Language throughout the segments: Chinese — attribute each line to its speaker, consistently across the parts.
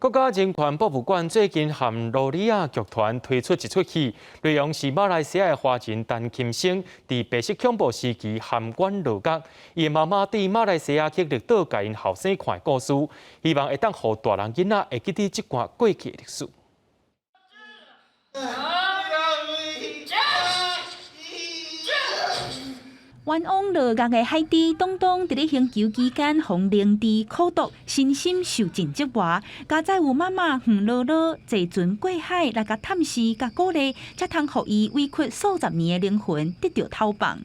Speaker 1: 国家人权博物馆最近和罗里亚剧团推出一出戏，内容是马来西亚的华人陈kim生在白色恐怖时期含冤落狱，伊的妈妈对马来西亚极力导介因后生看的故事，希望会当让大人囡仔会记得这段过去的历史。
Speaker 2: 冤枉落狱的海蒂东东，伫咧刑求期间，逢凌迟苦毒，身心受尽折磨。加在有妈妈黄姥姥坐船过海来甲探视、甲鼓励，才通互伊委屈数十年的灵魂得到透放。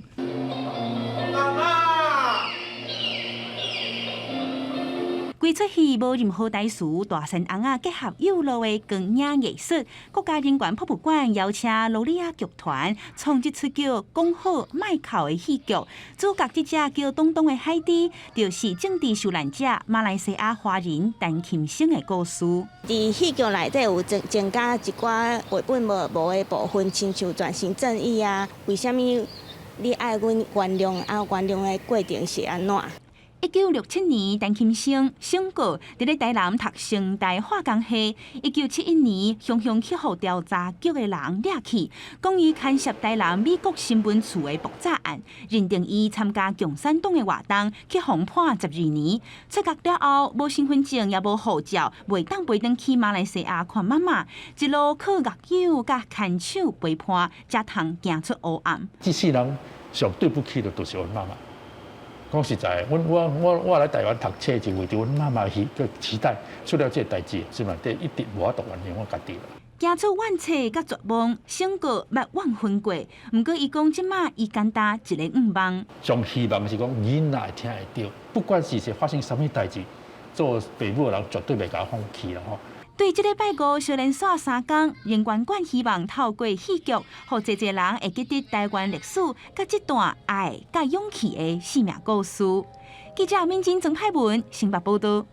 Speaker 2: 规出戏无任何台词，大神翁仔结合有路的光影艺术。国家人权博物馆邀请罗里亚剧团创一出叫《讲好卖哭》的戏剧。主角这只叫东东的海蒂，就是政治受难者马来西亚华人陈kim生的故事。
Speaker 3: 伫戏剧内底有增加一寡绘本无的部分，亲像转型正义啊，为虾米你爱阮原谅啊？原谅的过程是安怎？
Speaker 2: 1967年，陈kim生升过伫咧台南读成大化工系。1971年，雄雄去互调查局的人掠去，讲伊牵涉台南美国新闻处的爆炸案，认定伊参加共产党的活动，去互判12年。出狱了后，无身份证也无护照，袂当飞转去马来西亚看妈妈，一路靠狱友甲牵手陪伴，才通行出黑暗。
Speaker 4: 这世人上对不起的，就是阮妈妈。 讲实在，我来台湾读册，就为着阮妈妈个期待，出了这代志，是嘛？这一定无法度原谅我家己了。
Speaker 2: 行出怨气甲绝望，胜过捌怨恨过。毋过伊讲，即马伊简单一个愿望。
Speaker 4: 上希望是讲囡仔会听会到，不管是发生什么代志，做父母的人绝对袂甲放弃啦吼。
Speaker 2: 对这个拜五小连续3天，人权馆希望透过戏剧，让侪侪人会记得台湾历史，甲这段爱甲勇气的生命故事。记者民警曾派文，新北报道。